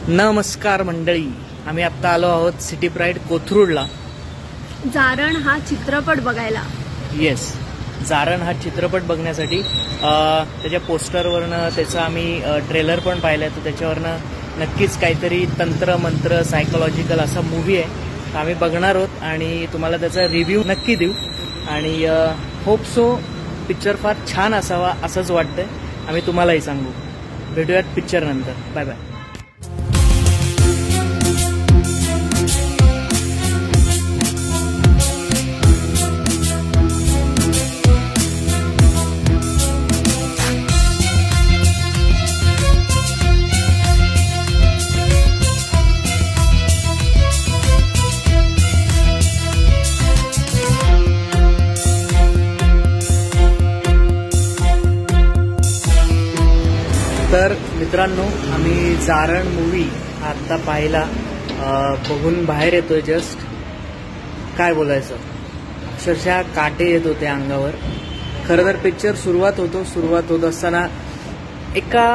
नमस्कार मंडळी, आम्ही आता आलो आहोत सिटी प्राईड कोथरूडला जारण हा चित्रपट बघायला. येस, जारण हा चित्रपट बघण्यासाठी. त्याच्या पोस्टरवरनं त्याचा आम्ही ट्रेलर पण पाहिलाय, तर त्याच्यावरनं नक्कीच काहीतरी तंत्र मंत्र सायकोलॉजिकल असा मूवी आहे. तर आम्ही बघणार आहोत आणि तुम्हाला त्याचा रिव्ह्यू नक्की देऊ. आणि होप सो पिक्चर फार छान असावा असंच वाटतंय. आम्ही तुम्हालाही सांगू. भेटूयात पिक्चर नंतर. Bye bye. तर मित्रांनो, आम्ही जारण मूवी आत्ता पाहिला, बघून बाहेर येतोय. जस्ट काय बोलायचं, अक्षरशः काटे येत होते अंगावर. खरं तर पिक्चर सुरुवात होत असताना एका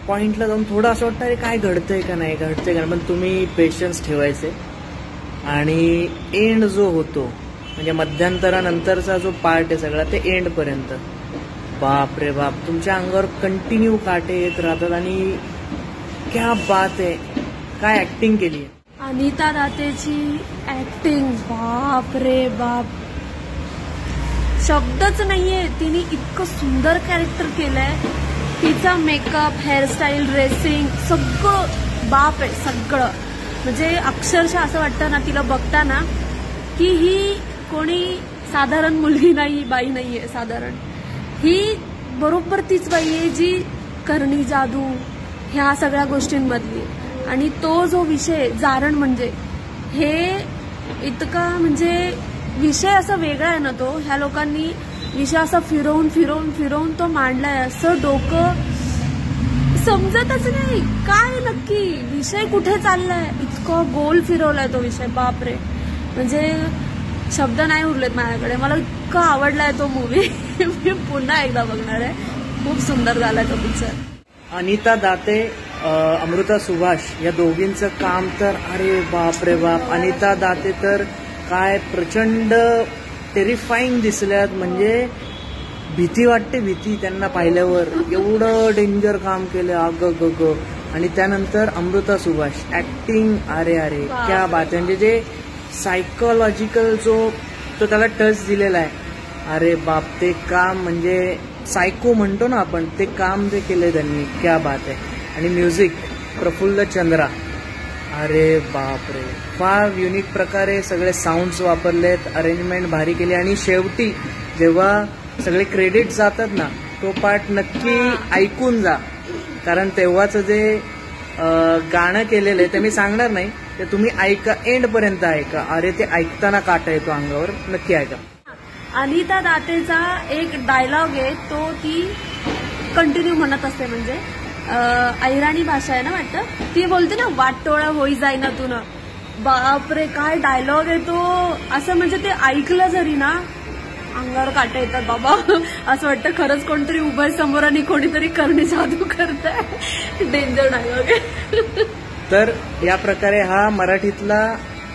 पॉइंटला जाऊन थोडं असं वाटतं, अरे काय घडतंय का नाही, पण तुम्ही पेशन्स ठेवायचे. आणि एंड जो होतो म्हणजे मध्यंतरानंतरचा जो पार्ट आहे सगळा, ते एंडपर्यंत बाप रे बाप, तुमच्या अंगावर कंटिन्यू काटे येत राहतात. आणि क्या बात आहे, काय ऍक्टिंग केली आहे अनिता दातेची. ऍक्टिंग बाप रे बाप, शब्दच नाहीये. तिने इतकं सुंदर कॅरेक्टर केलंय. तिचा मेकअप, हेअरस्टाईल, ड्रेसिंग सगळं बाप आहे सगळं. म्हणजे अक्षरशः असं वाटतं ना तिला बघताना की ही कोणी साधारण मुलगी नाही, बाई नाहीये साधारण. ही बरोबर तीच बाई आहे जी करणी जादू ह्या सगळ्या गोष्टींमधली. आणि तो जो विषय जारण म्हणजे हे इतका म्हणजे विषय असा वेगळा आहे ना, तो ह्या लोकांनी विषय असा फिरवून तो मांडलाय. असं डोकं समजतच नाही काय नक्की विषय कुठे चाललाय. इतकं गोल फिरवलाय तो विषय, बापरे. म्हणजे शब्द नाही उरलेत माझ्याकडे. मला इतका आवडलाय तो मूवी. मी पुन्हा एकदा बघणार आहे. खूप सुंदर झालाय तो पिक्चर. अनिता दाते, अमृता सुभाष या दोघींचं काम तर अरे बाप रे बाप. अनिता दाते तर काय प्रचंड टेरिफाईंग दिसल्यात. म्हणजे भीती वाटते, भीती त्यांना पाहिल्यावर. एवढं डेंजर काम केलं, अग ग. आणि त्यानंतर अमृता सुभाष ऍक्टिंग, अरे अरे क्या बात. म्हणजे जे सायकोलॉजिकल जो तो त्याला टच दिलेला आहे, अरे बाप. ते काम म्हणजे सायको म्हणतो ना आपण, ते काम जे केलंय त्यांनी, क्या बात आहे. आणि म्युझिक प्रफुल्ल चंद्रा, अरे बाप रे. फार युनिक प्रकारे सगळे साऊंड्स वापरलेत, अरेंजमेंट भारी केली. आणि शेवटी जेव्हा सगळे क्रेडिट जातात ना, तो पार्ट नक्की ऐकून जा, कारण तेव्हाचं जे गाणं केलेलं आहे ते मी सांगणार नाही, ते तुम्ही ऐका, एंड पर्यंत ऐका. अरे ते ऐकताना काटा येतो अंगावर, नक्की ऐका. अनिता दातेचा एक डायलॉग आहे, तो ती कंटिन्यू म्हणत असते. म्हणजे ऐराणी भाषा आहे ना वाटतं, ती बोलते ना, वाटोळा होई जाईना तू ना. बापरे काय डायलॉग आहे तो. असं म्हणजे ते ऐकलं जरी ना अंगावर काटे येतात बाबा. असं वाटतं खरंच कोणतरी उभं समोर आणि कोणीतरी करणी जादू करताय. डेंजर डायलॉग आहे. तर या प्रकारे हा मराठीतला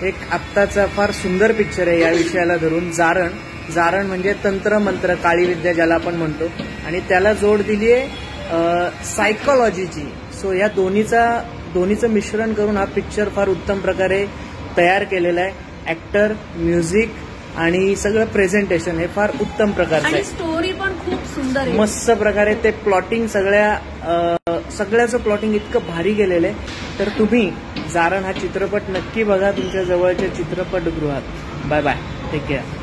एक आत्ताचा फार सुंदर पिक्चर आहे या विषयाला धरून. जारण म्हणजे तंत्र मंत्र, काळी विद्या ज्याला आपण म्हणतो. आणि त्याला जोड दिली आहे सायकोलॉजीची. सो या दोन्हीचं मिश्रण करून हा पिक्चर फार उत्तम प्रकारे तयार केलेला आहे. ऍक्टर, म्युझिक आणि सगळं प्रेझेंटेशन हे फार उत्तम प्रकारचं आहे. स्टोरी पण खूप सुंदर आहे. मस्त प्रकारे ते प्लॉटिंग, सगळ्याचं प्लॉटिंग इतकं भारी केलेलं आहे. तर तुम्ही जारण हा चित्रपट नक्की बघा तुमच्या जवळच्या चित्रपटगृहात. Bye bye, take care.